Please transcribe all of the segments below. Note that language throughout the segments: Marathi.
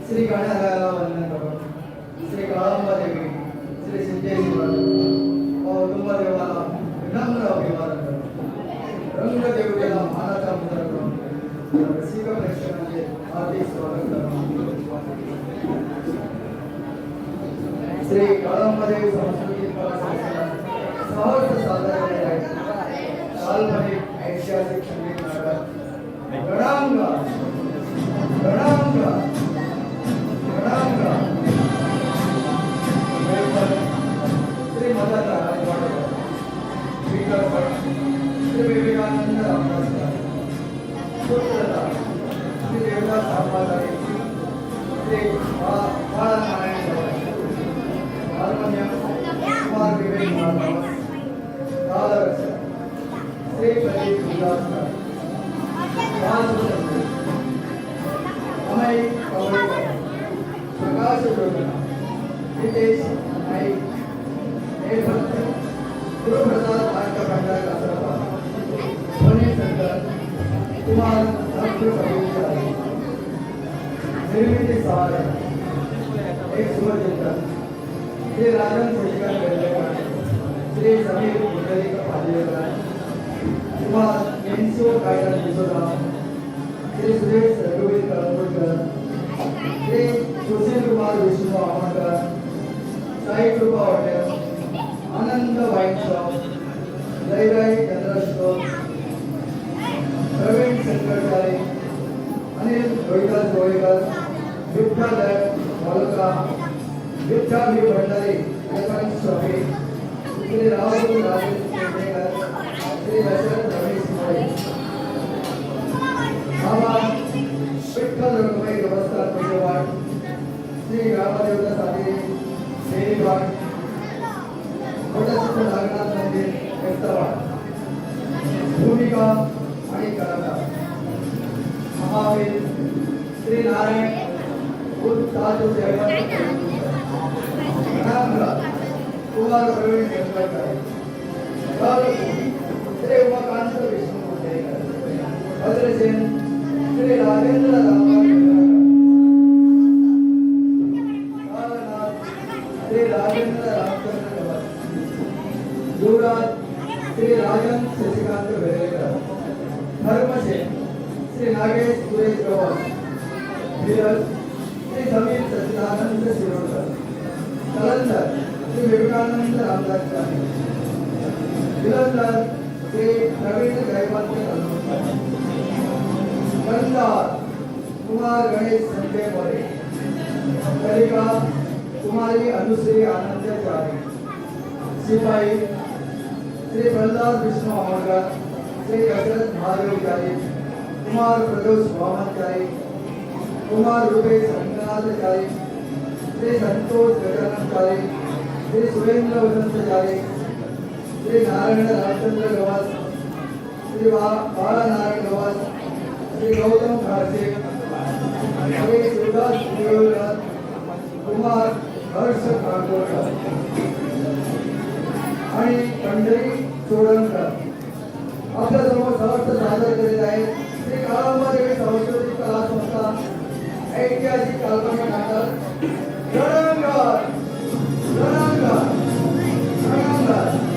श्री गणरायाला वंदन करून श्री काळंबा देवी श्री सिद्धेश्वर औदुंब देवाला विनम्र अभिवादन करून रंगदेवतेला मानाचा मुद्रा करून रसिक प्रेक्षकांचे हार्दिक स्वागत करून श्री काळंबा देवी सांस्कृतिक कला संस्था सहर्ष सादर केले आहे काल्पनिक ऐतिहासिक संगीत नाटक गणांगा गणांगा गणांगा श्री मदन श्री विवेकानंद रामदास पुत्रदा श्री देवदास आंबादारी श्री बाळानारायण हार्मोनियम कुमार विवेक महाराज तालरस श्री प्रदीप उल्लासकर अमय कवळेकर प्रकाश जोगना नितेश नाईक हे भक्त गुरुप्रसाद भाटकर कासरवाड सोने शंकर कुमार निर्मिती सवार एक शुभचिंतन श्री राजन शशिकांत बेर्लेकर श्री समीर मुंडलिक पालेकर कुमार एनसीओ गायडन यशोदा श्री सुरेश रघुवीर Kalambotkar Shri Sushil Kumar Vishnu Aamkar Sai Krupa hotel Anand wine shop Jayrai general store Pravin Shankarchari Anil Rohidas Golekar Vitthal Valka Vitthal भी भंडारी इलेक्ट्रॉनिक स्वामी श्री राहुल राजेश केंद्रेकर श्री दशरथ रमेश मोरे बाबा विठ्ठल रघुमाई व्यवस्था पेशवाड श्री ग्रामदेवता साधी शेरीवाड मोठा नागनाथ मंदिर व्यक्तवाड भूमिका आणि कलाकार महावीर श्री नारायण साधू जयवंत कुमार प्रवीण शंकरकर श्री उमाकांत विष्णू मुंडेकर भद्रसेन श्री राजेंद्र श्री राजेंद्र रामचंद्र युवराज श्री राजन शशिकांत बेरेकर धर्मसेन श्री नागेश सुरेश गवस धीरज श्री समीर सच्चिदानंद शिरोडकर कलंदर श्री विवेकानंद रामदास चारी विलंदर श्री प्रवीण जयवंत कलंदर कंदार कुमार गणेश संजय मोरे कलिका कुमारी अनुश्री आनंद चारी सिपाही श्री प्रहलाद विष्णु अमरकर श्री दशरथ महादेव चारी कुमार प्रदोष वामनचारी कुमार रूपेश रंगनाथचारी श्री संतोष गजाननचारी श्री सुरेंद्र वसंतचारी श्री नारायण रामचंद्र गवास श्री बाळानारायण गवास श्री गौतम खारसे श्री शिवदास देवराज कुमार हर्ष काकोडकर आणि पंढरी चोडणकर आपल्या समोर सहर्ष सादर करीत आहे श्री काळंबा देवी सांस्कृतिक कला संस्था ऐतिहासिक काल्पनिक नाटक गणांगा गणांगा गणांगा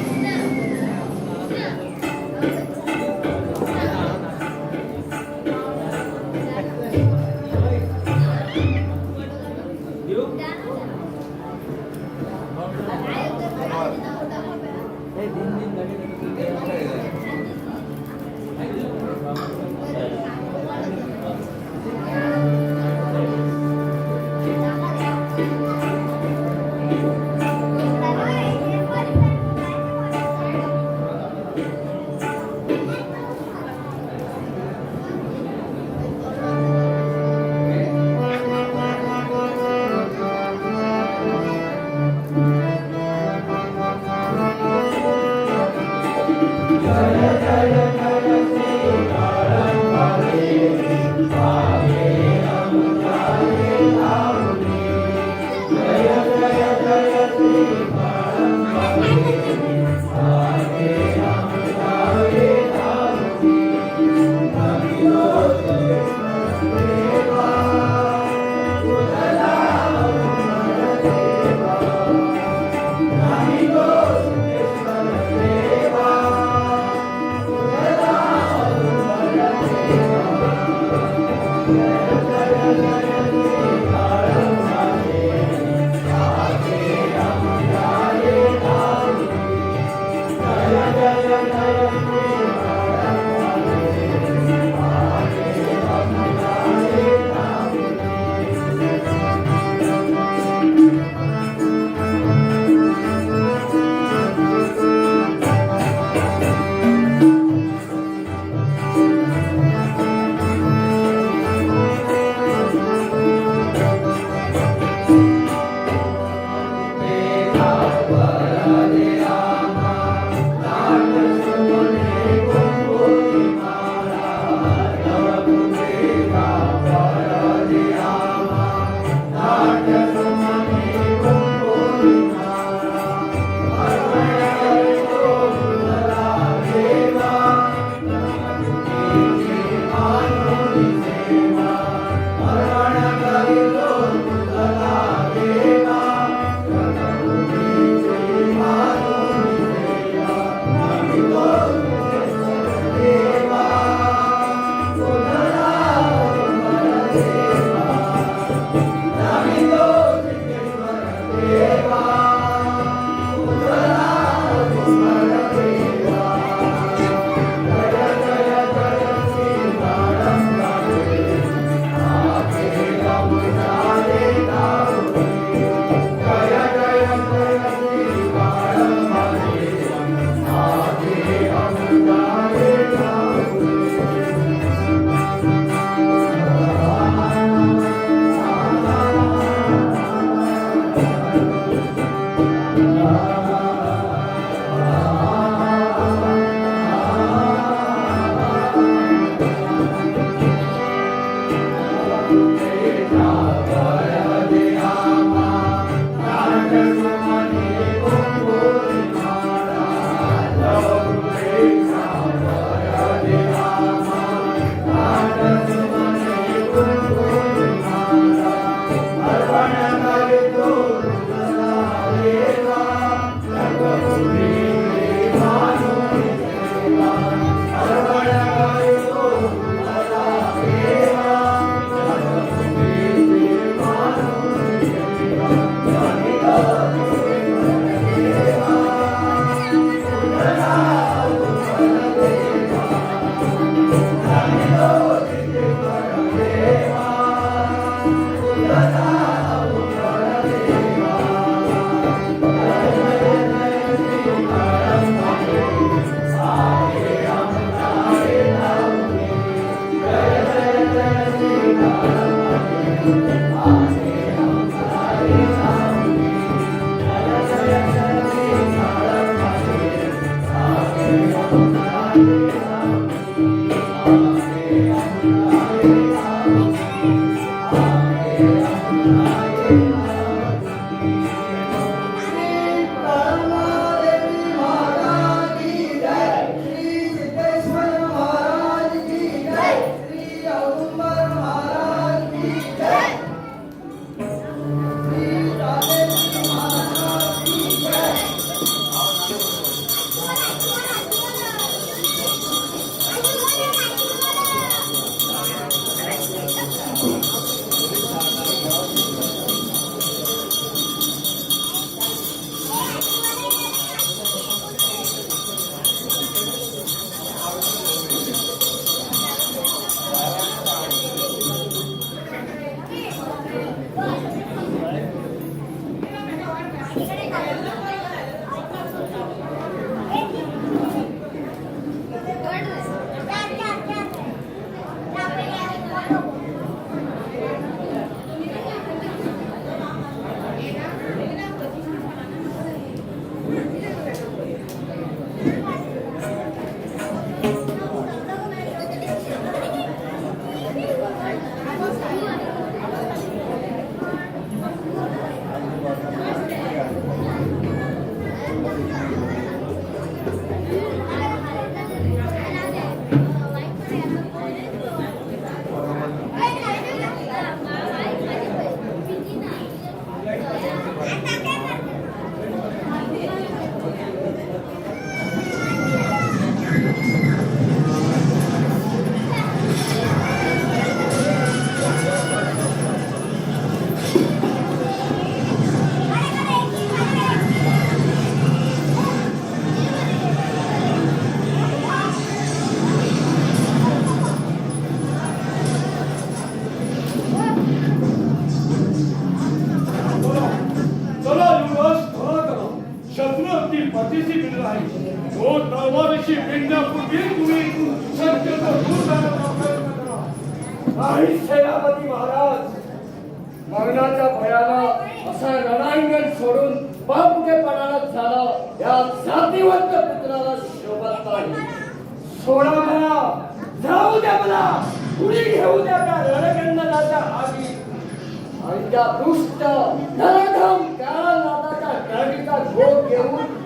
नाही सेनापती महाराज, मरणाच्या भयानं असा रणांगण सोडून बापुटेपणाला झाला या जातीवंत पुत्राला शोभत नाही. सोडा मला, जाऊ द्या मला, कुणी घेऊ द्या त्या रणगंधनाच्या आगी आणि त्या दुष्ट नरधम काळनाथाच्या गाडीचा झोप घेऊन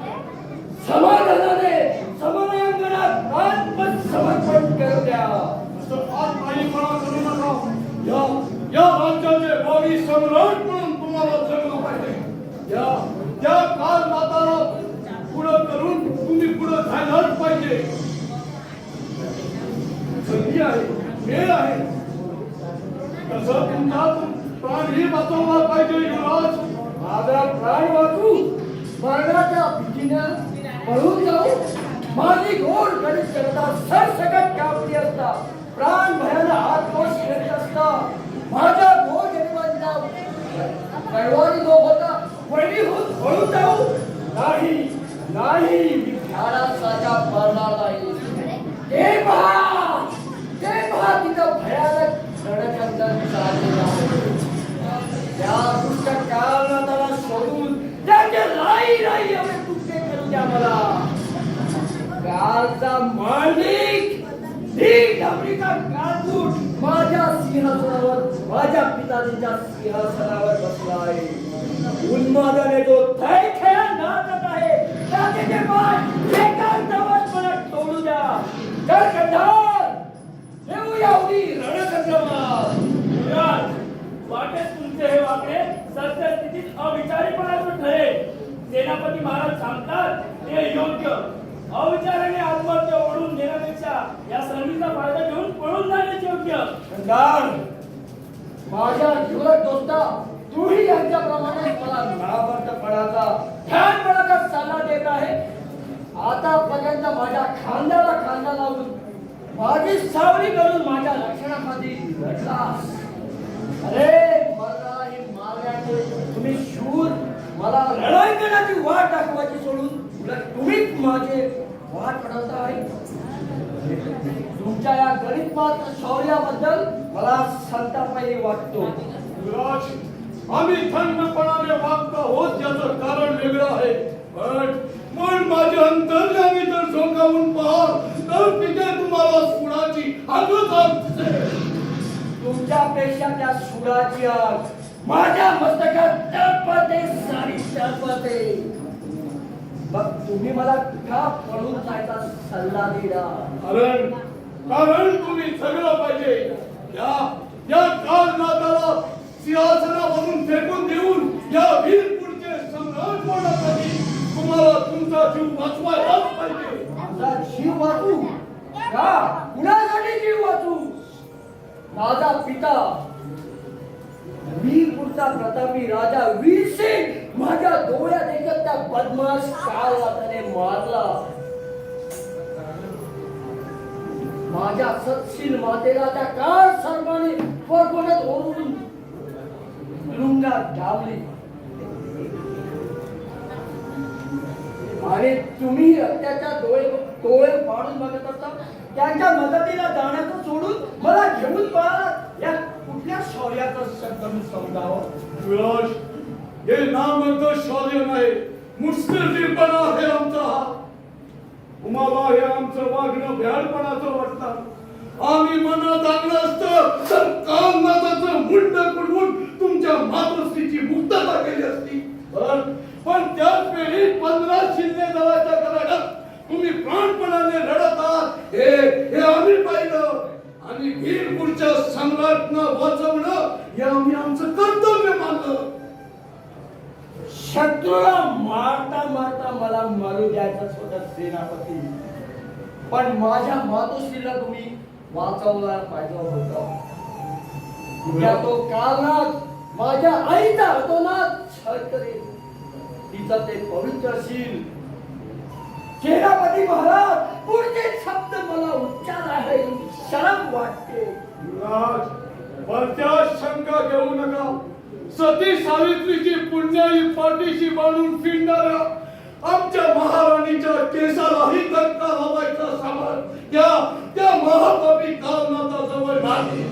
समाधानाने समरांगणात आत्मसमर्पण करू द्या. या राज्याचे भावी सम्राट म्हणून तुम्हाला जगलं पाहिजे. या काळनाथाला पुढं करून तुम्ही पुढं जायलाच पाहिजे. संधी आहे, वेळ आहे, तसं तुमचा प्राणही वाचवला पाहिजे. युवराज, माझा प्राण वाचू, मरणाच्या भीतीनं पळून जाऊ, माझी घोर गणित करता सरसकट कापली असता, प्राण भयानं आत्मोश घेत असता, माझ्या घोर गरिबांना राई राई एवढे तुकडे करू द्या मला. कालचा मालिक ही डबरीचा काळकूट माझ्या सिंहासनावर, माझ्या पिताजींच्या सिंहासनावर बसला आहे. उन्मादाने तो थै खेळ नाचत आहे. त्याचे पाय एकांतवासपणात सोडू द्या. तर कंधार येऊया उभी रणसंग्रामात. युवराज, वाटेत तुमचे हे वागणे सद्यस्थितीत अविचारीपणाचे ठरेल. सेनापती महाराज सांगतात ते योग्य. अविचाराने आत्महत्या ओढून घेण्यापेक्षा या संधीचा फायदा घेऊन पळून जाण्याच योग्य. कंधार, माझ्या युवक दोस्ता, तूही यांच्याप्रमाणे मला नावर्तपणाचा, ध्यानपणाचा सल्ला देत आहे. आतापर्यंत माझ्या खांद्याला खांदा लावून माझी सावली करून माझ्या रक्षणाखाली लढलास. अरे मलाही मारण्याचे तुम्ही शूर, मला लढाई वाट दाखवायची सोडून उलट तुम्हीच माझे वाट पडवता आहे. तुमच्या या गणितमात्र शौर्याबद्दल मला संतापही वाटतो. युवराज, आम्ही थंडपणाने वागता होत याचं कारण वेगळं आहे. पण माझे अंतर्यामी जर झोकावून पाहाल तर तिथे तुम्हाला सुडाची आगच दिसेल. तुमच्यापेक्षा त्या सुडाची आग माझ्या मस्तकात तळपते, सारी तळपते. मग तुम्ही मला का पळून जायचा सल्ला दिला? कारण तुम्ही सगळं पाहिजे. या कालनाथाला सिंहासनावरून फेकून देऊन या वीरपूरचे सम्राट होण्यासाठी तुम्हाला तुमचा जीव वाचवायलाच पाहिजे. माझा जीव वाचू का? कुणासाठी जीव वाचू? माझा पिता वीरपूरचा प्रतापी राजा वीरसिंग माझ्या डोळ्यात एकच त्या बदमाश काळवाताने मारला. माझ्या सत्शील मातेला त्या काळ सर्वांनी परगोड्यात ओढून तुरुंगात डावली. आणि तुम्ही त्याच्या डोळे पाडून बघत असता. त्यांच्या मदतीला जाण्याचं सोडून मला घेऊन पळाला. या कुठल्या शौर्याचा शब्द मी समजावं? युवराज, हे नामर्थ शौर्य नाही, मुत्सद्दीपणा आहे आमचा हा. तुम्हाला हे आमचं वागणं भ्याडपणाचं वाटतं. आम्ही मनात आणलं असतं तर कामनाथाचं मुंड कुडवून तुमच्या मातोश्रीची मुक्तता केली असती. पण त्याच वेळी 15 शिंदे दलाच्या गडात तुम्ही प्राणपणाने लढत आहात हे आम्ही पाहिलं. आणि वीरपूरच्या सम्राटना वाचवणं हे आम्ही आमचं कर्तव्य मानलं. शत्रूला मारता मारता मला मरू द्यायचं होतं सेनापती, पण माझ्या मातोश्रीला तुम्ही वाचवला पाहिजे होतं. उद्या तो कालनाथ माझ्या आईचा हतोनात छळ करेल. तिचं ते पवित्रशील. सेनापती महाराज, पुढचे शब्द मला उच्चार आहे शरम वाटते. युवराज, वरच्या शंका घेऊ नका. सती सावित्रीची पुण्याई पाठीशी बांधून फिरणाऱ्या आमच्या महाराणीच्या केसालाही धक्का लावायचा सामर्थ त्या महाकवी कालनाथाजवळ नाही.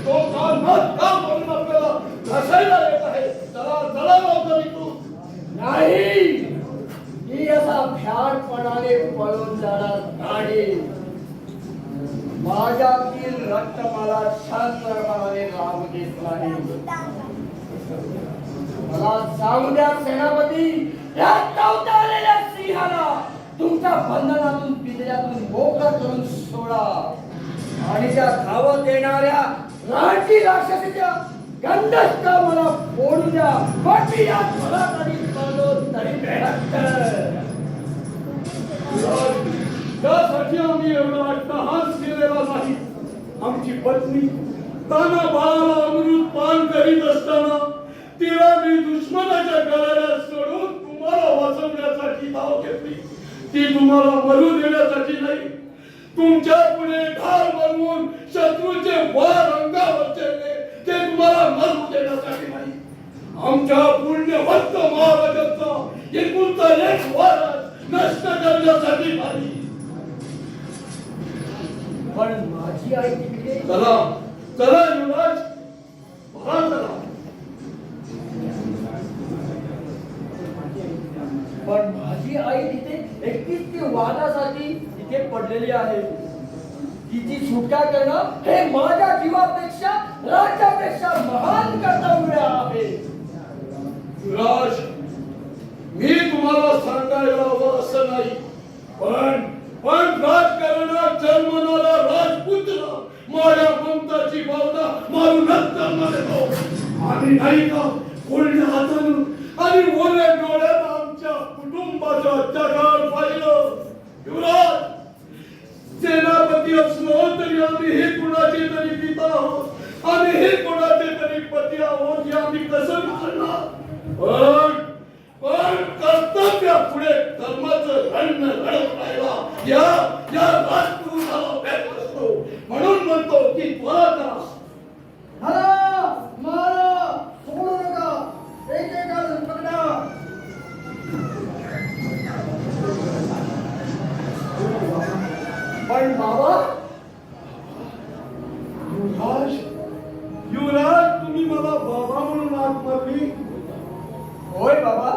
तो कालनाथ का म्हणून आपल्याला घसायला येत आहे. जरा तू नाही, मी असा भ्याडपणाने पळून जाणार नाही. माझ्यातील रक्त मला शांतपणाने राहू देत नाही. मला सांगू द्या सेनापती, या चौथालेल्या सिंहाला तुमच्या बंधनातून पिंजऱ्यातून मोकळं करून सोडा आणि त्या धावत येणाऱ्या रानटी राक्षसीच्या गंधस्था मला फोडू द्या. बाकी या मला तरी पडलो तरी त्यासाठी आम्ही एवढा अट्टहास केलेला नाही. आमची पत्नी ताना बाळाला अमृत पान करीत असताना तिला मी दुश्मनाच्या गळ्यात सोडून तुम्हाला वाचवण्यासाठी धाव घेतली. ती तुम्हाला मरू देण्यासाठी नाही, तुमच्या पुढे ढाल बनवून शत्रूचे वार अंगावर चढले ते तुम्हाला मरू देण्यासाठी नाही. आमच्या पुण्यवंत महाराजांचा एकुलता एक वारस नष्ट करण्यासाठी नाही. पण माझी आई तिकडे. चला चला युवराज, भरा चला. पण माझी आई तिथे एकटीच ती वादासाठी तिथे पडलेली आहे. तिची सुटका करणं हे माझ्या जीवापेक्षा राज्यापेक्षा महान कर्तव्य आहे. युवराज, मी तुम्हाला सांगायला हवं असं नाही, पण राजकारणात जन्मणारा राजपुत्र माझ्या ममताची भावना मारूनच जन्माला येतो. आणि नाही का कोरड्या हातानं आणि ओल्या डोळ्यानं आमच्या कुटुंबाचं जगाड पाहिलं. युवराज, सेनापती असलो तरी आम्ही हे कुणाचे तरी पिता आहोत आणि हे कुणाचे तरी पती आहोत हे आम्ही कसं विसरणार. पण कर्तव्यापुढे धर्माचं रण लढत राहिला या राजपुरुषाला भेट असतो. म्हणून म्हणतो की त्वरा करा. मारा मारा, सोडू नका, एकेकाला पकडा. पण बाबा, युवराज, तुम्ही मला बाबा म्हणून हाक मारली. होय बाबा,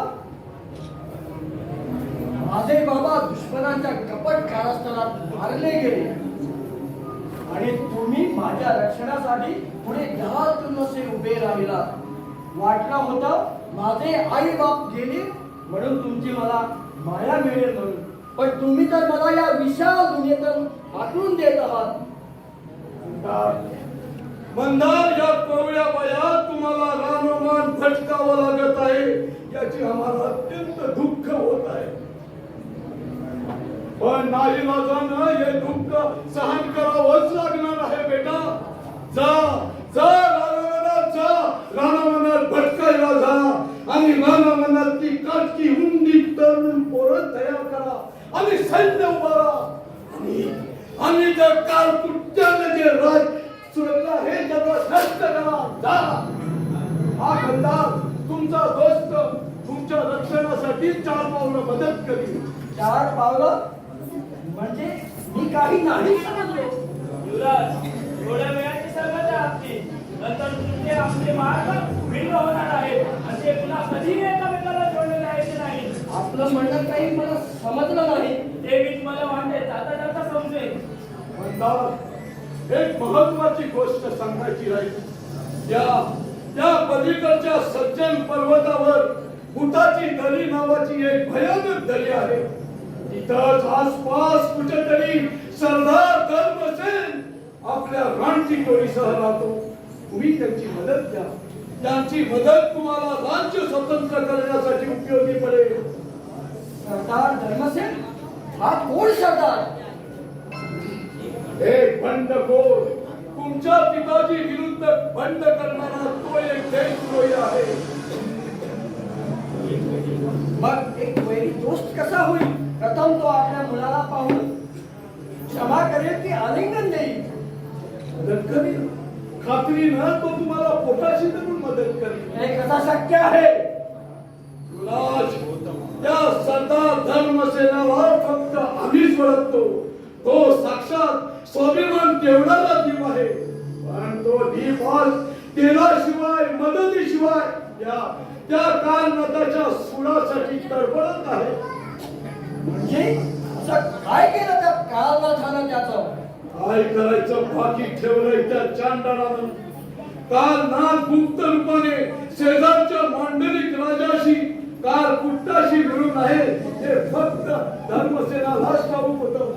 माझे बाबा दुश्मनांच्या कपट कारस्थानात मारले गेले आणि तुम्ही माझ्या रक्षणासाठी पुढे ढाल नसे उभे राहिला. वाटलं होतं माझे आई बाप गेले म्हणून तुमची मला माया मिळेल म्हणून, पण तुम्ही तर मला या विशाल दुनियेतून हाकलून देत आहात. मंदार, या कोवळ्या वयात तुम्हाला रानोमान भटकावं लागत आहे याची आम्हाला अत्यंत दुःख होत आहे. पण नाईलाजानं हे दुःख सहन करावंच लागणार आहे बेटा. जा जा रानावनात जा, रानावनात भटकायला जा आणि रानावनात ती काटकी हुंडी तरुण पोरं तयार करा आणि सैन्य उभारा आणि त्या काळकुट्यानं जे राज सुरक्षा हे सगळं नष्ट करा. जा. हा खंडार तुमचा दोस्त तुमच्या रक्षणासाठी 4 पावलं मदत करील. 4 पावलं म्हणजे मी काही नाही समजलो. युवराज, थोड्या वेळाची संगत आहे आपली. नंतर तुमचे आपले मार्ग भिन्न होणार आहेत आणि ते पुन्हा कधीही एकामेकाला जोडलेले आहेत नाही. आपलं म्हणणं काही मला समजलं नाही. ते मी तुम्हाला वाटते जाता जाता समजेल. मंदार, एक महत्वाची गोष्ट सांगायची राहील. या पलीकडच्या सज्जन पर्वतावर भूताची दरी नावाची एक भयानक दरी आहे. तिथंच आसपास कुठेतरी सरदार धर्मसेन आपल्या राणची टोळीसह राहतो. तुम्ही त्यांची मदत द्या. त्यांची मदत तुम्हाला राज्य स्वतंत्र करण्यासाठी उपयोगी पडेल. सरदार धर्मसेन हा कोण सरदार? एक बंडखोर, तुमच्या पिताजी विरुद्ध बंड करणारा तो एक देशद्रोही आहे. मग एक वैरी दोस्त कसा होईल? प्रथम तो आपल्या मुलाला पाहून क्षमा करेल की आलिंगन देईल? मदत करील. खात्रीनं तो तुम्हाला पोटाशी धरून मदत करील. हे कसा शक्य आहे? युवराज, त्या सरदार धर्मसेनाला फक्त आम्हीच ओळखतो. तो साक्षात स्वाभिमान तेवढाचा जीव आहे. पण तो जीव आज तेलाशिवाय मदतीशिवाय त्या कालनाथाच्या सुडासाठी तडफडत आहे. म्हणजे असं काय केलं त्या कालनाथानं त्याचं? काय करायचं बाकी ठेवलंय त्या चांडाळानं. कालनाथ गुप्त रूपाने शेजारच्या मांडलिक राजाशी कुट्टाशी मिळून आहे हे फक्त धर्मसेनालाच ठाऊक होतं.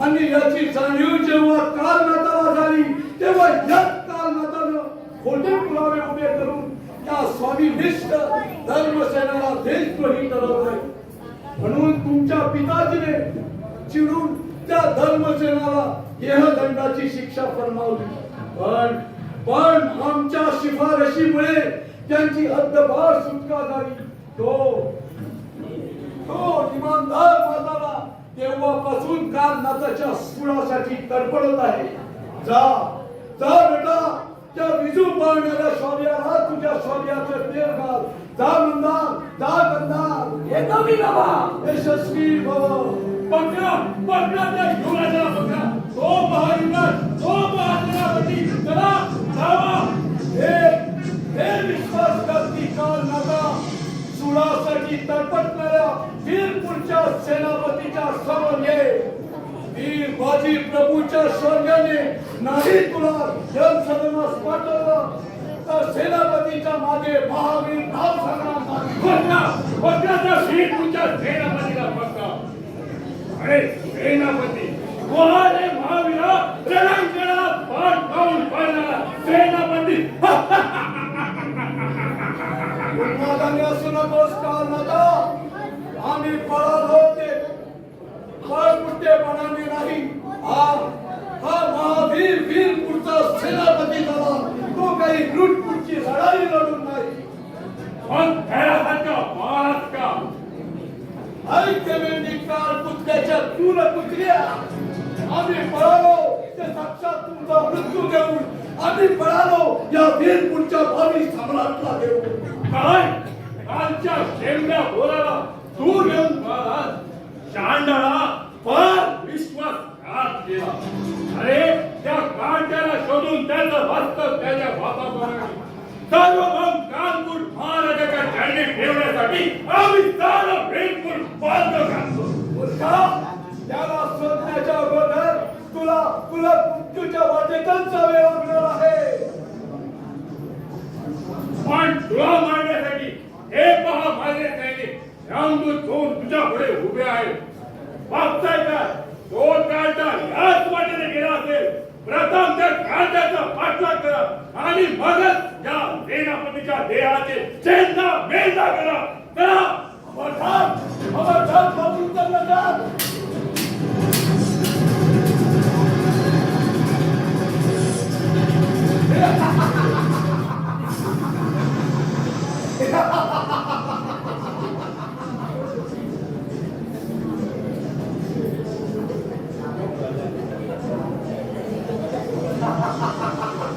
आणि याची जाणीव जेव्हा कालनाथाला झाली तेव्हा याच कालनाथानं खोटे पुरावे उभे करून या स्वामीनिष्ठ धर्मसेनाला देशद्रोही ठरवलंय. म्हणून तुमच्या पिताजीने चिडून त्या धर्मसेनाला देहदंडाची शिक्षा फरमावली. पण आमच्या शिफारशीमुळे त्यांची हद्दपार सुटका झाली. तो इमानदार माताला तेव्हापासून कालनाथाच्या सुडासाठी तडफडत आहे. जा जा बेटा, त्या विजू पाळणाऱ्या शौर्याला तुझ्या शौर्याचं तेल घाल. जा मंदार, जा गंधार. येतो मी बाबा. यशस्वी भव. पकडा त्या युवराजाला पकडा. तो महायुनात, तो महासेनापती, चला जावा. हे विश्वासघाती काल नागा सुडासाठी तळपटणाऱ्या वीरपूरच्या सेनापतीच्या समोर ये. वीर बाजी प्रभूच्या शौर्याने नाही तुला जनसदनास पाठवलं तर सेनापतीच्या मागे महावीर नाव सांगणार. पत्राचा शीट तुमच्या सेनापतीला पक्का. अरे सेनापती कोहारे महावीरा रणांगणाला पाठ पाऊल पडणारा सेनापती. उन्मादाने असू नकोस काल नागा. आम्ही पळालो ते पळपुट्टेपणाने नाही. हा महावीर वीरपूरचा सेनापती झाला. तो काही लुटपूटची लढाई लढून नाही. पण खेळासारखा महाराज का ऐक्यवेळी काल पुतळ्याच्या चूल पुतल्या. आम्ही पळालो ते साक्षात तुमचा मृत्यू घेऊन. आम्ही पळालो या वीरपूरच्या भावी सम्राटला घेऊन. काय कालच्या शेमड्या बोलाला तू घेऊन पळालास. शांडाळा फार विश्वासघात केला. अरे त्या कांट्याला शोधून त्याचं वास्तव त्याच्या बापाप्रमाणे सार्वभौम कानपूर महाराजाच्या चरणी ठेवण्यासाठी आम्ही सारा वीरपूर बांधव घालतो. मूर्खा, त्याला शोधण्याच्या अगोदर तुला मृत्यूच्या वाटेतच जावे लागणार आहे. पण तुला मारण्यासाठी हे पहा माझे सैनिक रामदूत होऊन तुझ्या पुढे उभे आहेत. बघताय का तो कांटा याच वाटेने गेला असेल. प्रथम त्या कांट्याचा पाठलाग करा आणि मगच या सेनापतीच्या देहाचे चेंदा मेंदा करा. करा. खबरदार बाबू नका.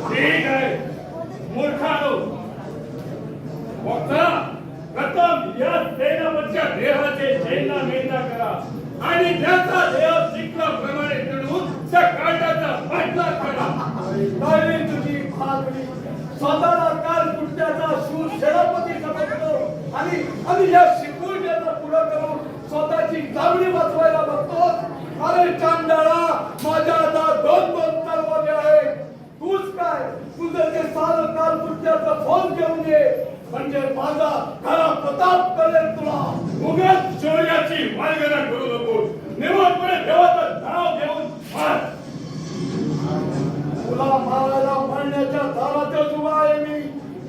ठीक आहे मूर्खानो. बघा प्रथम या सेनापतीच्या देहाचे चेंदा मेंदा करा आणि त्याचा देह शिकल्याप्रमाणे चढवून त्या कांट्याचा पाठलाग करा. नाही तुझी भागली. स्वतःला काल कुठल्याचा शूर सेनापती समजतो आणि या शिकवण्याला पुढं करून स्वतःची चांगली वाचवायला बघतो. अरे चांडाळा, माझ्या आता दोन तलवारी आहेत. तूच काय तुझं ते सारं काल कुठल्याचा फोन घेऊन ये. म्हणजे माझा खरा प्रताप करेल तुला. उगाच शौर्याची वालगना करू नको. निवडपणे देवाचं नाव घेऊन मार. तुला मारायला मारण्याच्या दारातच उभा आहे मी.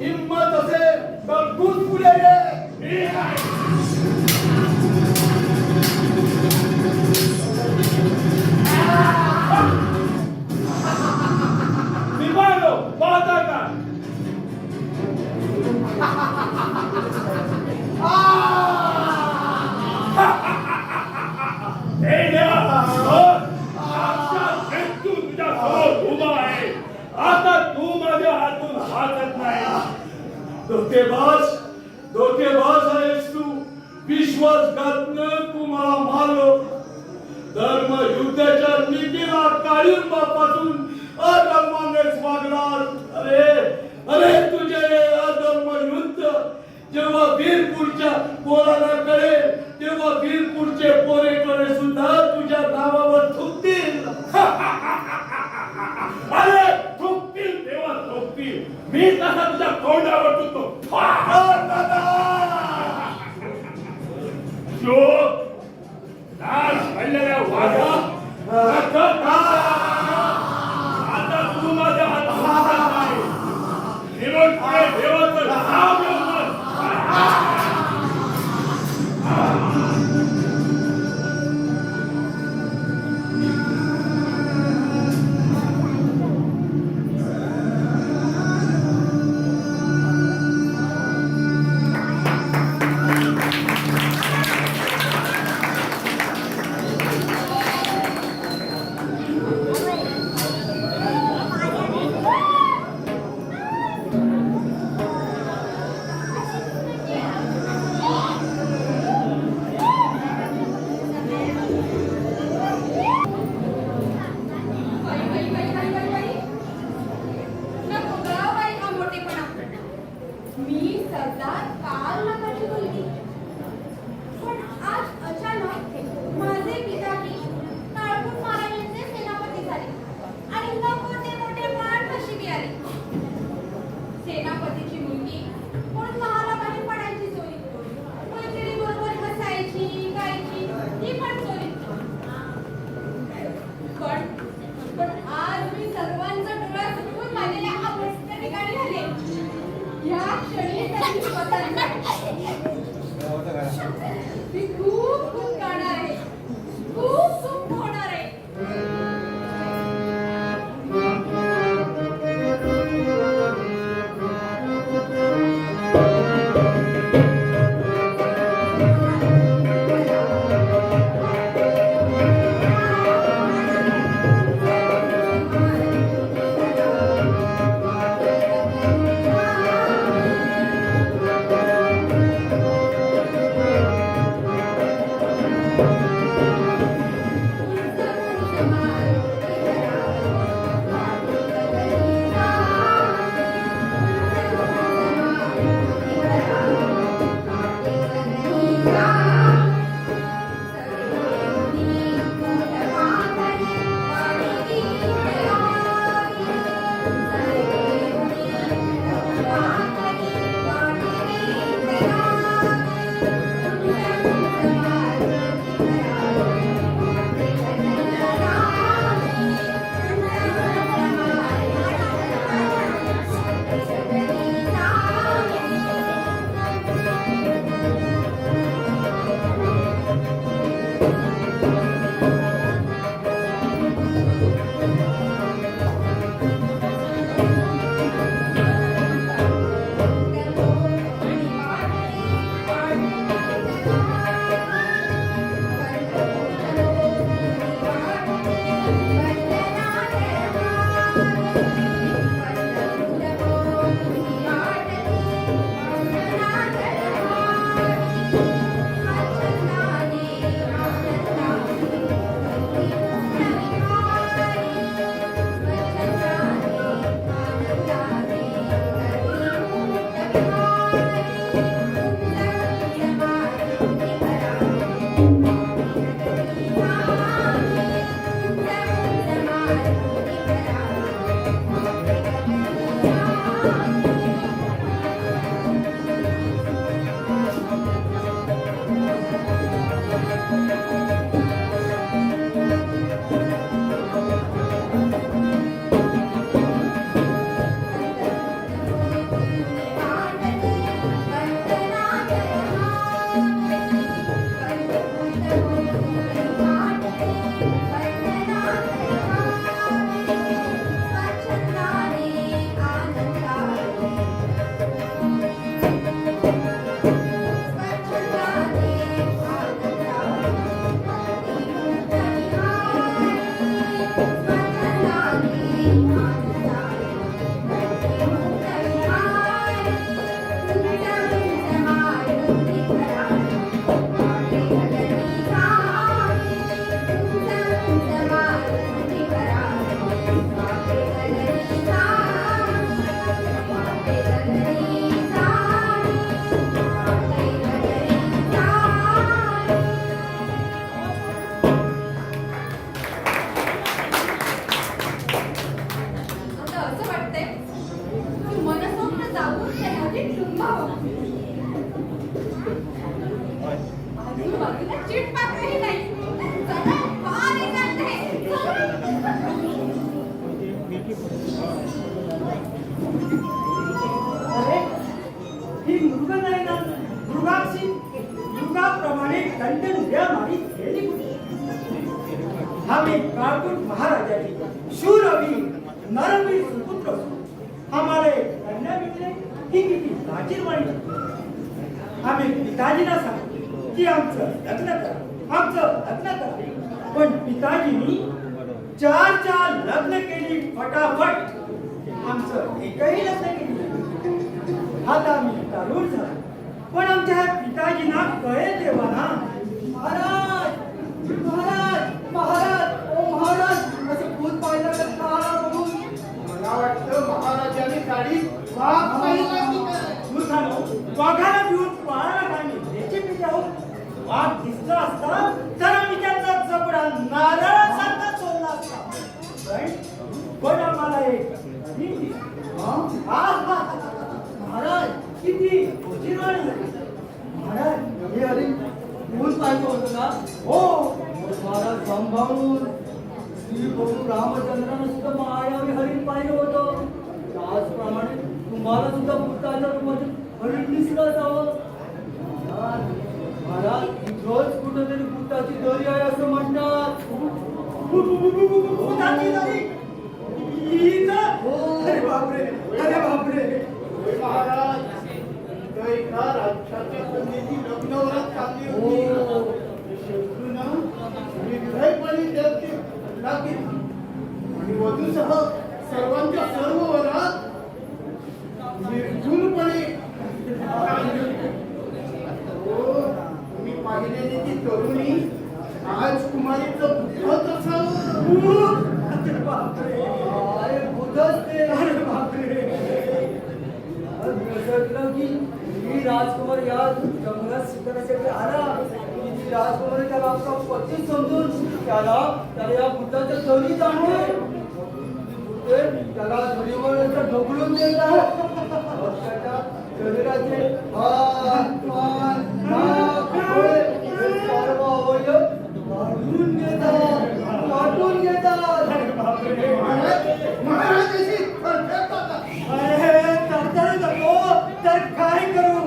हिंमत असेल तर तूच पुढे ये. ठीक आहे. निभालो पाहता का मृत्यू तुझ्या समोर उभा आहे. आता तू माझ्या हातून वाचत नाही. धोकेबाज आहेस तू. विश्वासघातनं तू मला मारलो. धर्म युद्धाच्या नीतीला काळिंबापासून अधर्मानेच वागणार. अरे तुझे अधर्म युद्ध जेव्हा वीरपूरच्या पोराला कळेल तेव्हा वीरपूरचे पोरेकडे सुद्धा तुझ्या नावावर थुकतील. अरे थुकतील तेव्हा थुकतील. मी तसा तुझ्या तोंडावर तुटतो. वाघा आता तू माझ्या हातात नाही. निवडपुढे देवाचं नाव घेऊन मर. मी खूप खूप गाणार आहे, खूप सुख होणार आहे. अरे ही मृग नाही ना, मृगाक्षी मृगाप्रमाणे दंडन उड्या मारीत गेली कुठे? आम्ही काळकूट महाराजाची शूरवीर नरवीर सुपुत्र असून आम्हाला कन्या मिळणे ही किती लाजीरवाणी. आम्ही पिताजींना सांगतो की आमचं लग्न करा. पण पिताजींनी 4 लग्न केली फटाफट. आमचं एकही लग्न केली. आता आम्ही तरुण झालो, पण आमच्या पिताजींना कळेल तेव्हा ना. महाराज महाराज महाराज ओ महाराज असं भूत पाहिलं का महाराज बघून? मला वाटतं महाराजांनी गाडी वाघ पाहिला की काय? वाघाला घेऊन पळाला नाही याची पिढी आहोत. वाघ दिसला असता तर आम्ही त्याचा जबडा नारळासारखा सोडला असता. पण आम्हाला एक महाराज किती उशिराने झाली. महाराज हे हरी भूत पाहिलं होतं ना? हो महाराज सांभाळून श्री प्रभू रामचंद्रानं सुद्धा मायावी हरिण पाहिलं होतं. त्याचप्रमाणे तुम्हाला सुद्धा भूताच्या रूपात म्हणून दिसला जावं. मला रोज कुठेतरी भूताची दोरी आहे असं म्हणतात. भूताची दोरी? अरे बापरे, अरे बापरे. महाराज, तो एका राक्षसाच्या कन्येची लग्नवरात चालली होती. शत्रूनं निर्भयपणे देवते हल्ला केला आणि वधूसह सर्वांच्या सर्व वरात निर्भूलपणे तुम्ही पाहिलेली ती तरुणी राजकुमारीचं बुद्धच असावं. अरे बापरे, अरे बुद्धच ते. अरे बापरे, की ही राजकुमार या जंगलात शिकण्यासाठी आला. ही राजकुमारी त्याला आपला पती समजून त्याला या बुद्धाच्या दोरी आणले. त्याला दोरीवर ढोकळून देतात. त्याच्या शरीराचे हात, पाय, नाक, डोळे हे सर्व अवयव काढून घेतात, काढून घेतात. महाराजाची थरथरतात. अरे तरतरी नको तर काय करू?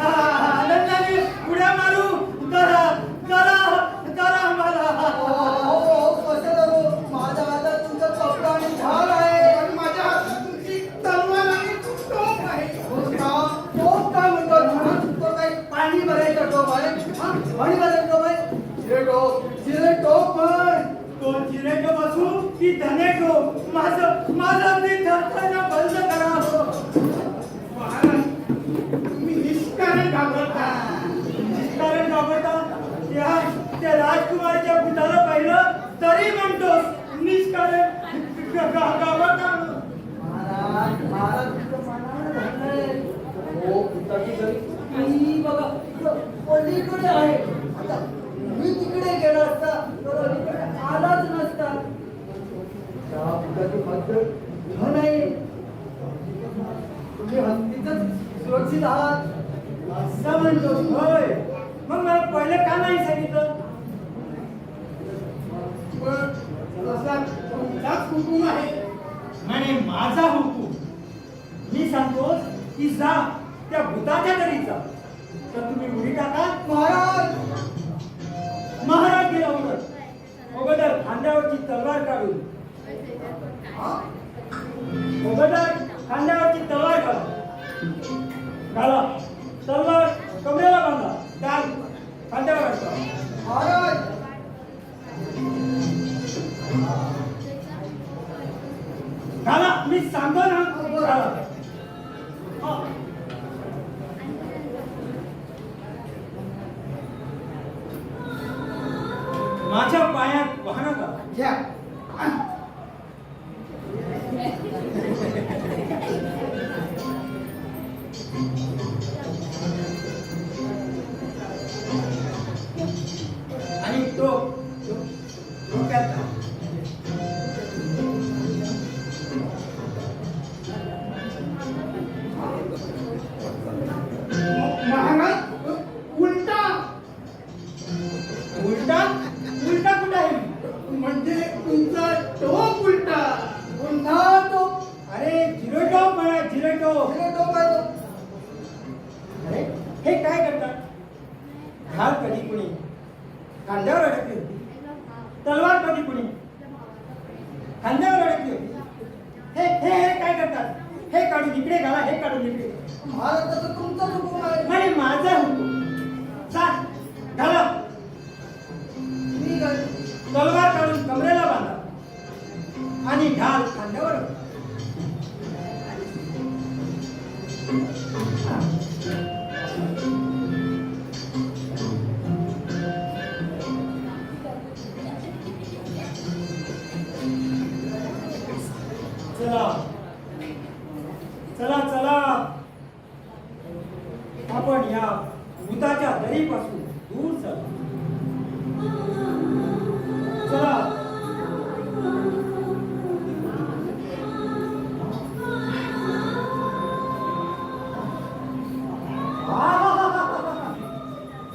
आनंदाने उड्या मारू. करा करा करा मला. कसं करू? माझ्या हातात तुमचा कपडा आणि ढाल आहे आणि माझ्या हातात तुमची तलवार आणि टोक आहे. टोप काय म्हणतो? तो काही पाणी भरायचा टोप आहे? पाणी भरायचा टोप आहे? चिरे टोप पण. तो चिरे टोप असू की धने टोप, माझं अगदी थरथरणं बंद करा. महाराज, तुम्ही निष्कारण घाबरता. कारण घाबरता? त्या राजकुमारीच्या भूताला पाहिलं तरी म्हणतोस निष्कारण घाबरता. महाराज तुझं मनाला धरलंय. हो, भूताची गरी मी बघा पलीकडे आहे. आता मी तिकडे गेला असता तर अलीकडे आलाच नसता. त्या भूताची मध्य नाही. तुम्ही हत्तीतच सुरक्षित आहात असं म्हणतो. होय, मग मला पहिलं का नाही सांगितलं? पण तसा तुमचाच हुकूम आहे. म्हणे माझा हुकूम. मी सांगतो की जा त्या भूताच्या घरी जा. तर तुम्ही उडी टाका. महाराज महाराज गेला उडत. अगोदर खांद्यावरची तलवार काढून. अगोदर खांद्यावरची तलवार घाला. तलवार कमरेला बांधा. डाग खांद्यावर असतो. महाराज घाला. मी सांगतो ना घाला. माझ्या पायात वाहन का घ्या. आणि तो डोक्यात घाल. महाराज, उलटा. उलटा उलटा कुठं आहे? म्हणजे तुमचा टोक उलटा. पुन्हा तो अरे जिरोटॉप म्हणा. जिरोटॉप जिरोटॉप आहे तो. अरे हे काय करतात? ढाल कधी कुणी खांद्यावर अडकली होती. तलवार कधी कुणी खांद्यावर अडकली होती. हे हे हे काय करतात? हे काढून इकडे घाला, हे काढून इकडे. महाराजाचं तुमचा हुकूम आहे. नाही माझा हुकूम. जा घाला. तलवार काढून कमरेला बांधा आणि ढाल खांद्यावर. चला चला चला, आपण या भूताच्या दरीपासून दूर चला. चला.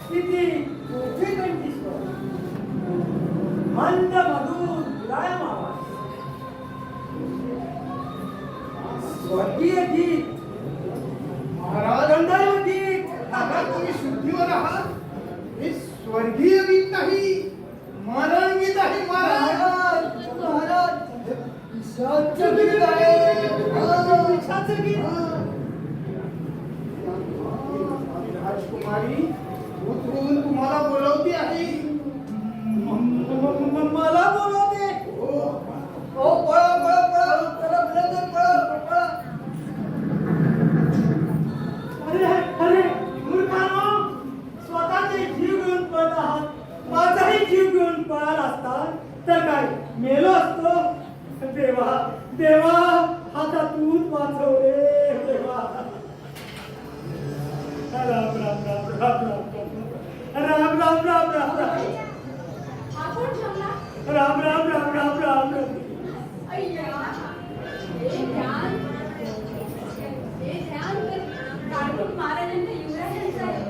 किती मोठी कंठीश्वर, मंद मधुर मुलायम आवाज, स्वर्गीय गीत. महाराज, गंधर्व आहात हे स्वर्गीय गीत नाही, मरण गीत आहे. महाराज महाराज पिशाचं गीत आहे. पिशाचं गीत. राजकुमारी उठून तुम्हाला बोलवते आहे. मला बोलवते. हो. हो, पळा पळा पळा, चला ब्रदर, पळा पळा. अरे मूर्खानो, स्वतःचे जीव घेऊन पळत आहात. माझाही जीव घेऊन पळाला असता तर काय मेलो असतो. देवा देवा, हातातून वाचवले देवा. राम राम राम राम राम राम राम राम राम आपण जमला राम राम राम राम राम राम. अय्या हे ध्यान तर कार्टून महाराजांच्या युवराजांचं आहे.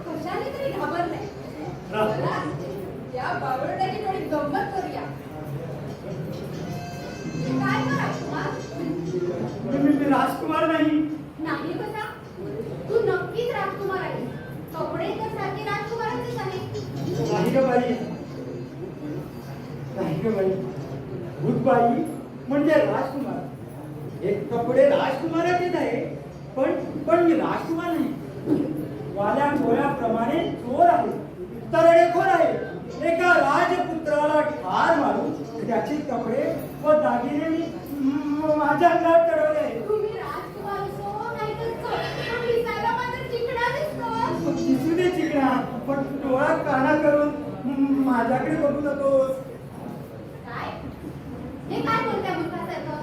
कशाने तरी घाबरलाय. चला, या बावळटाची थोडी गंमत करूया. काय करा कुमार? मी राजकुमार नाही कसा तू नक्कीच राजकुमार आहे. कपडे तर सारखे राजकुमाराचेच आहे. नाही ग बाई, नाही ग बाई. भूतबाई म्हणजे राजकुमार. हे कपडे राजकुमाराचेच आहे, पण मी राजकुमार नाही. वाल्या गोळ्याप्रमाणे चोर आहे, तरेखोर आहे. एका राजपुत्राला ठार मारून त्याचे कपडे व दागिने मी माझ्या अंगात चढवले. तुम्ही राजकुमार असो नाही तर चोर, पण दिसायला मात्र चिकणा दिसतो. दिसू दे चिकणा, पण डोळा काना करून माझ्याकडे बघू नकोस. काय हे काय बोलताय मूर्खासारखं?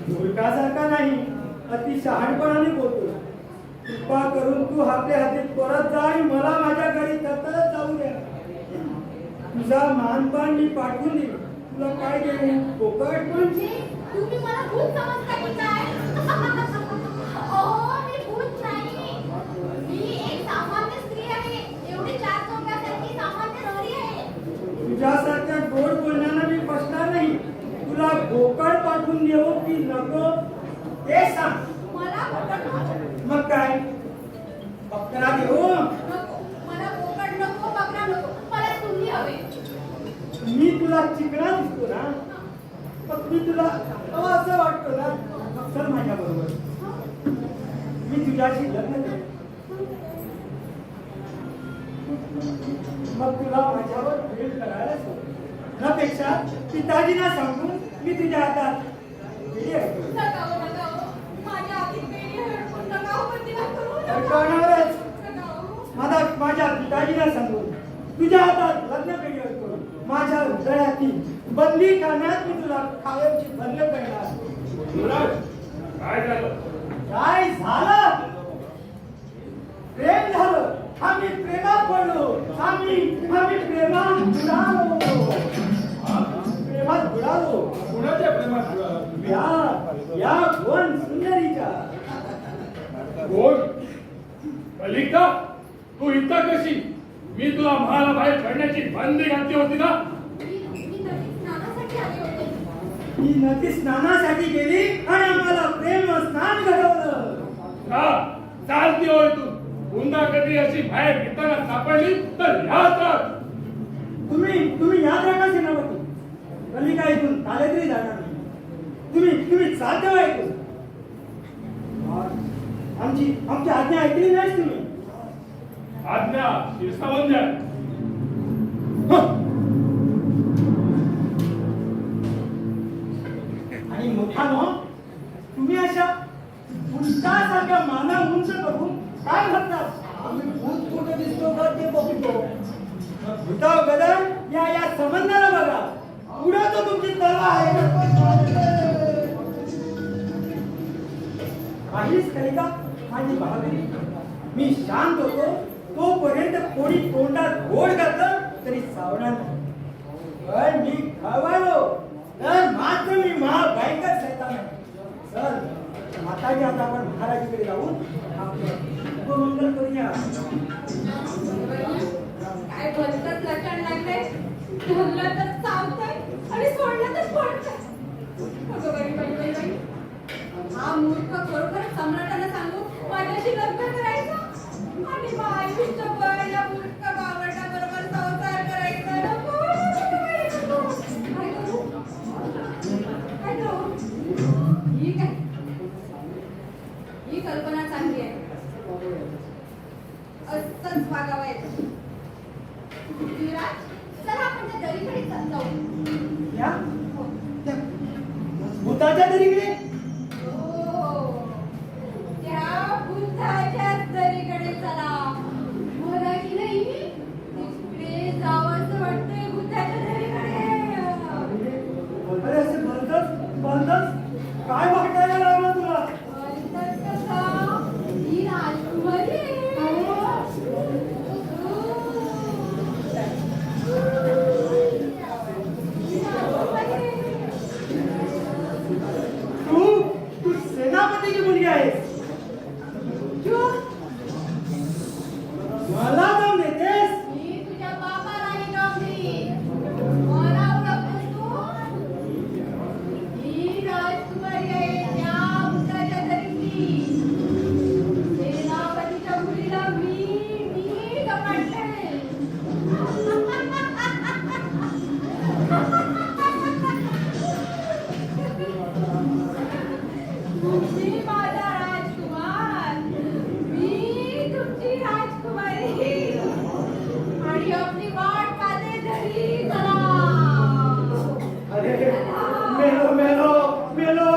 मूर्खासारखा नाही, अति शहाणपणाने बोलतो. कृपा करून तू आपल्या हातीत परत जा आणि मला माझ्या घरी तरतरच जाऊ द्या. तुझा मानपान मी पाठवून देईन. तुला काय देऊ? पोकट? म्हणजे तुम्ही मला भूत समजता की काय? अहो, मी भूत नाही. मी एक सामान्य स्त्री आहे. एवढी चार चौघासारखी सामान्य नवरी आहे. तुझ्यासारख्या गोड बोलण्याला मी बसणार नाही. तुला बोकड पाठवून देऊ की नको ते सांग. मला बोकड नको. मग काय, बकरा देऊ? नको. मला बोकड नको, बकरा नको. मला तुम्ही हवे. मी तुला चिकणा दिसतो ना, पण मी तुला असं वाटतो ना. चल माझ्या बरोबर, मी तुझ्याशी लग्न करेन. मग तुला माझ्यावर प्रेम करायला त्यापेक्षा पिताजींना सांगून मी तुझ्या हातात बेडी अडकवतो. नका हो, नका हो. माझ्या हाती बेडी अडकून नका हो, पण तिला करू नका. अडकवणारच. नका हो. माझ्या पिताजींना सांगून तुझ्या हातात लग्न बेडी अडकवून माझ्या हृदयातील बंदी खाण्यात मी तुला कायमची बंद करणार. युवराज, काय झालं? काय झालं? प्रेम झालं. आम्ही प्रेमात पडलो. आम्ही प्रेमात बुडालो. प्रेमात बुडालो. कुणाच्या प्रेमात बुडाला? या भुवन सुंदरीच्या. कोण? कलिका, तू इथं कशी? मी तुला महालाबाहेर पडण्याची बंदी घातली होती ना? मी नदीत स्नानासाठी आले होते. ही नदी स्नानासाठी गेली आणि आम्हाला प्रेम स्नान घडवलं. का चालती होय तू? पुन्हा कधी अशी बाहेर घेताना सापडली तर ह्याच राहत. तुम्ही याद राखा सेनापती. कलिका इथून तालेतरी जाणार नाही. तुम्ही चालते हो ऐकून. आमची आज्ञा ऐकली नाहीच तुम्ही. आज्ञा शिरसावंत द्या. आणि मोठानो, तुम्ही अशा उंचासारख्या माना उंच करून काय म्हणतात? आम्ही भूत कुठे दिसतो का ते बघतो. भूताव गदर या संबंधाला बघा. पुढे तो तुमची तलवार आहे. काहीच कलिका माझी बहादुरी. मी शांत होतो तोपर्यंत कोणी तोंडात गोड घातलं तरी सावणार नाही. पण मी खवळलो तर मात्र मी महाभयंकर शैतान आहे. सर, माताजी आता आपण महाराजीकडे जाऊन आपलं उपमंगल करूया. काय भलतंच लक्षण लागलंय. धरलं तर चावतंय आणि सोडलं तर पडतंय. अगं बाई. हा मूर्ख खरोखर सम्राटांना सांगू माझ्याशी लग्न करायचं. आणि मग आयुष्यभर या मूर्ख बावटाबरोबर संसार करायचा नको. काय करू? काय करू? ही काय? ही कल्पना चांगली आहे. असंच वागावं येतं. युवराज, चला आपण त्या दरीकडे जाऊ. या भूताच्या दरीकडे. हो, त्या बुद्धाच्याच दरीकडे चला. मला की नाही तिकडे जावंसं वाटतंय बुद्धाच्या दरीकडे. अरे असे भलतच काय वाटायला लागलं तुला? तर कसा ही राजकुमारी आहे. तू सेनापतीची मुलगी आहेस. मला जाऊ देतेस? मी तुझ्या बापालाही नाव देईन. मला ओळखतोस तू? ही राजकुमारी आहे त्या बुद्धाच्या घरीची. सेनापतीच्या मुलीला मी गमाटले. तुम्ही माझा राजकुमार, मी तुमची राजकुमारी. आणि आपली वाट पाहते घरी चला. अरे मेलो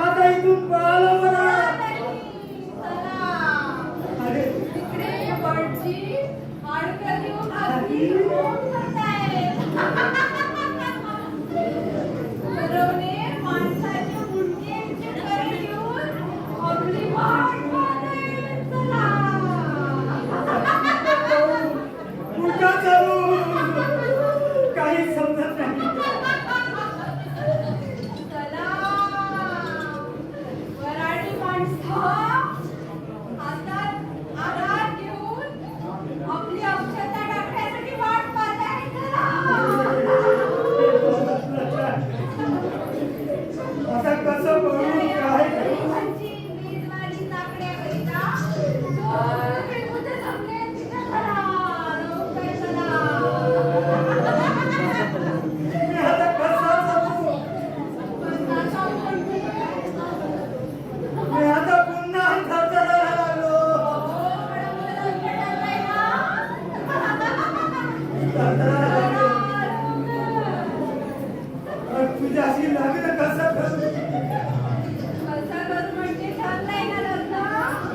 आता इथून पळालो बरा. चला. अरे तिकडे वडची हाडकं घेऊन अगदी रोड करतायत. बरोबर माणसाचे मुंडके करे घेऊन आपली वाट पाहतायत. चला. उलटा चालू काही समजत नाही. चला. वराडी माणसं हातात आधार घेऊन आपली औषधं टाकण्यासाठी वाट पाहतायत. आता कसं करू काय करू? मी आता कसा जगू? मी आता पुन्हा थरथरायला लागलो. थरथरायला लागलो. तुझ्याशी लग्न कसं करू?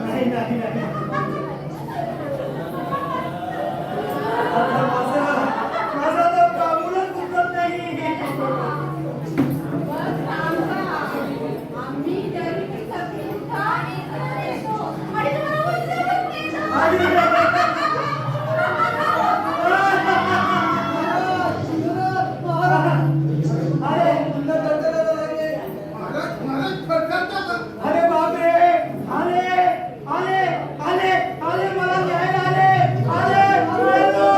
नाही आता माझा तर काबूलच उठत नाही. आम्ही तरी सगळी उठा एकत्र येतो आणि तुम्हाला उचलून नेतो. अरे बापरे, आले मला न्यायला आले. मेलो.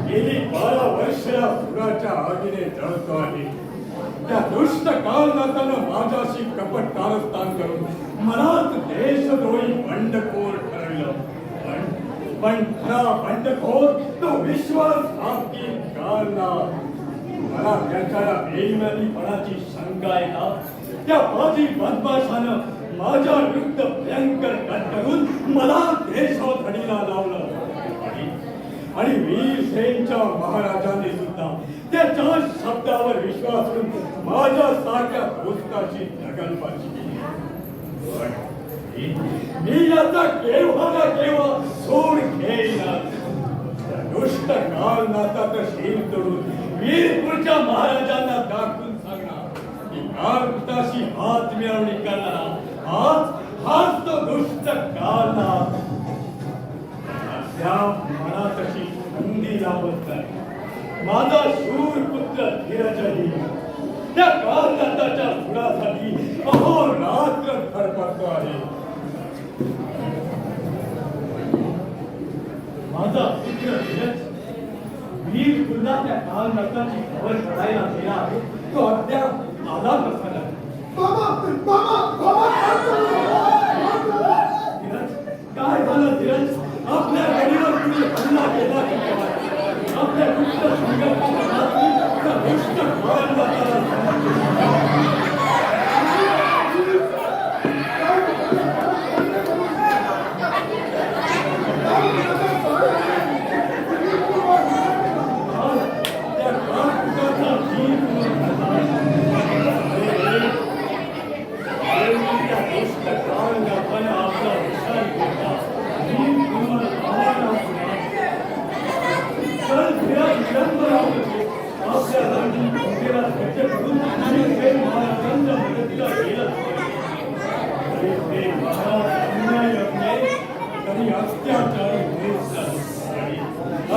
गेली 12 वर्ष पुराच्या आगीने जळतो आहे. त्या दुष्ट काळजातानं माझ्याशी कपट कारस्थान करून मलाच देशद्रोही बंडखोर ठरवलं. पण खरा बंडखोर तो विश्वासघाती कालनाथ. मला त्याच्या बेईमानीपणाची शंका आहे का? त्या बाजी बदमाशानं माझ्या विरुद्ध भयंकर कट करून मला देशोधडीला लावलं. आणि वीर सेनच्या महाराजांनी सुद्धा त्याच्या शब्दावर विश्वास करून माझ्या सारख्या दोस्ताची दगलबाजी केली. पण मी याचा केव्हा ना केव्हा सोड घेईना. दुष्ट काळ नाता शील तोडून वीरपूरच्या महाराजांना दाखवून सांगणार की काळकुटाशी हात मिळवणी करणारा हाच तो दुष्ट काळ ना. त्या मनातशी बंदी लावत नाही. माझा शूर पुत्र धीरजही त्या काळनाथाच्या सुरासाठी अहोरात्र धडपडतो आहे. माझा पुत्र धीरज वीर पुन्हा त्या काळनाथाची खबर करायला गेला आहे. तो अद्याप आला कसा नाही. धीरज, काय झालं धीरज? आपल्या गाडीवर तुम्ही हल्ला केला की काय? आपल्या दुष्ट संघटनेला दुष्ट काळनाथाला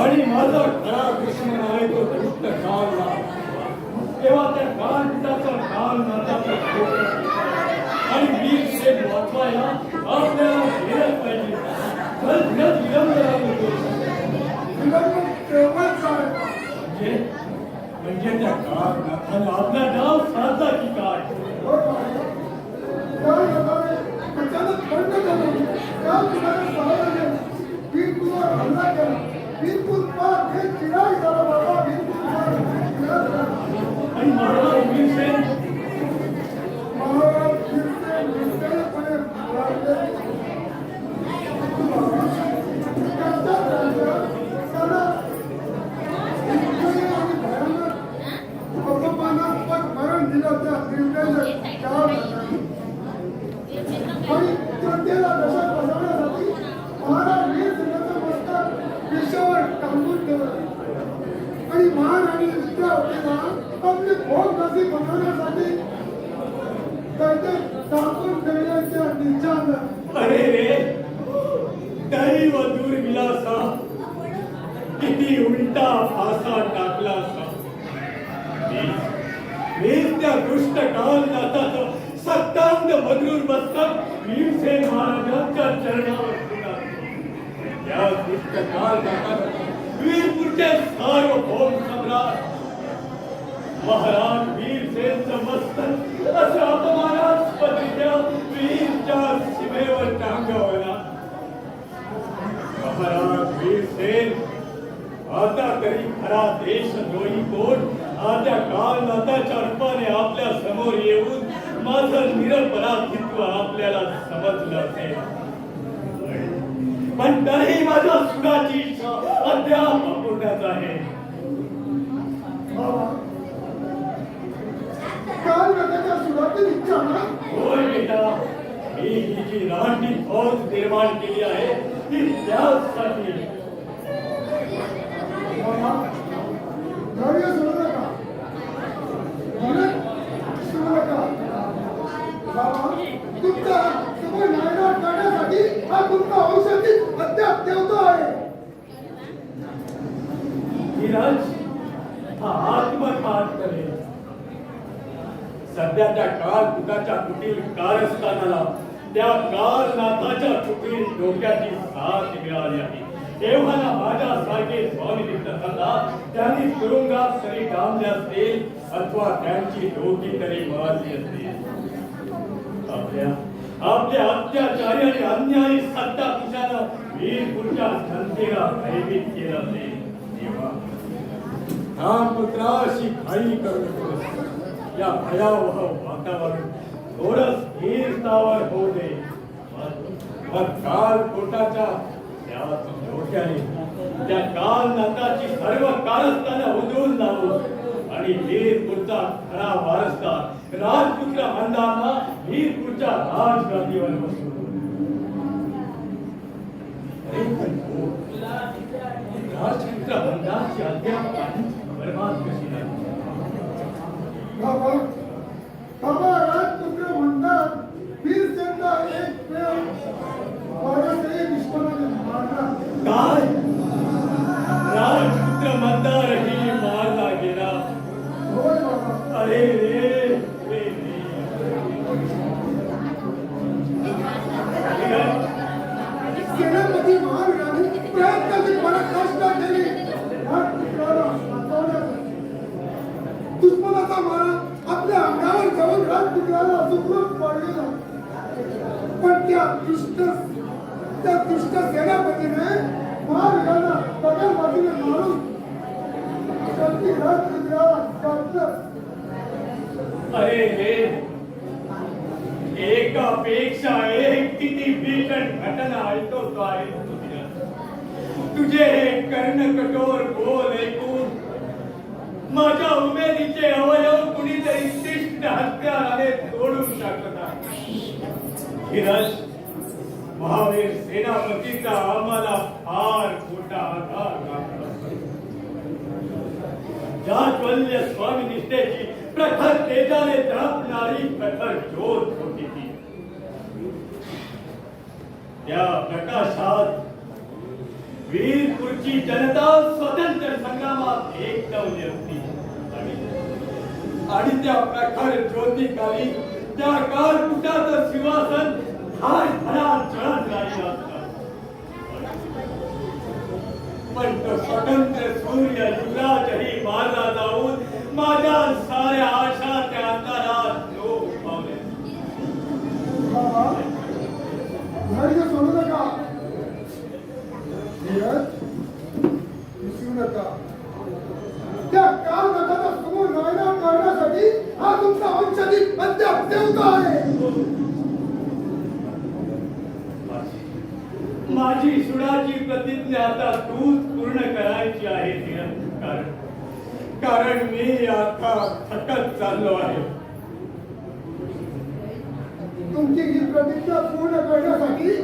आणि माझा खरा दुश्मन आहे तो दुष्ट काळनाथ. तेव्हा त्या काळनाथाचा काळनाथाचा आणि वीर शेठ वाचवायला आपल्याला गेलंच पाहिजे. म्हणजे त्या काळनाथाने आपला डाव साधला की काय? आणि महाराज वीरसेन मरण दिलं त्या आणि जनतेला दशक बसवण्यासाठी महाराज वीरसिंहाचं मस्तक विषयावर टांगून ठेवलं. आणि महाराणी विद्यावतीला आपली भोग नसी बनवण्यासाठी काहीतरी टाकून ठेवण्याच्या निशानं. अरे रे, दैव दुर्विलासा किती उलटा फासा टाकला असा. वीर त्या दुष्ट काळनाथाचं सत्तांग मधुर मस्तक वीरसेन महाराजांच्या चरणावर ठेवला. त्या दुष्ट काळनाथाचं वीरपूरचे सार्वभौम सम्राट महाराज वीरसेनचं मस्तक असं अपमानास्पदरीत्या वीरच्या सीमेवर टांगवला. महाराज वीरसेन, आता तरी खरा देशद्रोही कोण आता काळनाथाच्या रूपाने आपल्या समोर येऊन माझं निरपराधित्व आपल्याला समजलं असेल. पण तरीही माझ्या सुराची इच्छा अद्याप अपूर्णच आहे. काळनाथाच्या सुरातील इच्छा ना? होय बेटा, मी ही जी राहणी फौज निर्माण केली आहे ती त्यासाठी. धैर्य सोडू नका, धीरज सोडू नका. बाबा, तुमचा समोर नायनाट करण्यासाठी हा तुमचा औषधी अद्याप ठेवतो आहे. धीरज हा आत्मघात करेल. सध्या त्या काळकुटाच्या कुटील कारस्थानाला त्या काळनाथाच्या कुटील डोक्याची साथ मिळाली आहे. तेव्हा ना माझ्यासारखे स्वामी निघता त्यांनी तुरुंगात तरी डांबले असतील अथवा त्यांची डोकी तरी मारली असतील. आपल्या अत्याचारी आणि अन्यायी सत्ता पुरुषानं वीरपूरच्या जनतेला भयभीत केलं असेल. तेव्हा हा पुत्राशी घाई करू नकोस. या भयावह वातावरण थोडं स्थिरतावर होऊ दे. मग काळकोटाच्या त्या डोक्याने त्या काळनाथाची सर्व कारस्थानं उधळून लावू आणि वीरपूरचा खरा वारसदार राजपुत्र मंदाना वीरपूरच्या राजगादीवर बसवतो. अरे पण हो, राजपुत्र मंदाची अद्याप बर्बाद कशी नाही. बाबा बाबा राजपुत्र म्हणतात वीरचंद्र एक वेळ महाराष्ट्रीय विश्वाने मारला. काय राजपुत्र मंदारही मारला गेला. होय बाबा. अरे रे रे रे. सेनापती महावीरांनी प्रयत्नाची पराकाष्ठा केली. राजपुत्राला वाचवण्यासाठी. दुश्मनाचा मारा आपल्या अंगावर जाऊन राजपुत्राला सुखरूप पाडलेला. पण त्या दुष्ट सेनापतीने महावीरांना बगल बाजूने मारून शेवटी राजपुत्राला कापलं. अरे रे एकापेक्षा एक किती भीषण घटना ऐकवतो आहे तुझे हे कर्णकठोर बोल ऐकून माझ्या उमेदीचे अवयव कुणीतरी शिष्ट हत्याराने तोडून टाकत आहे. धीरज महावीर सेनापतीचा आम्हाला फार मोठा आधार लागला. जाज्वल्य स्वामी निष्ठेची प्रखर तेजाने तळपणारी प्रखर ज्योत होती ती. त्या प्रकाशात वीरपूरची जनता स्वतंत्र संग्रामात एकवली होती आणि त्या प्रखर ज्योतिखाली त्या काळकुटाचं सिंहासन जळत राहिलं असतं. पण तो स्वतंत्र सूर्य युवराजही मारला जाऊन माझ्या साऱ्या आशा त्या अंधारात लोक पावले. बाबा धैर्य सोडू नका. धीरज विसरू नका. त्या काळनागाचा समोर नायनाट करण्यासाठी हा तुमचा वंशजित अद्याप देवता आहे. माझी सुडाची प्रतिज्ञा आता तूच पूर्ण करायची आहे धीरज. कारण मी आता थकत चाललो आहे. तुमची ही प्रतिज्ञा पूर्ण करण्यासाठी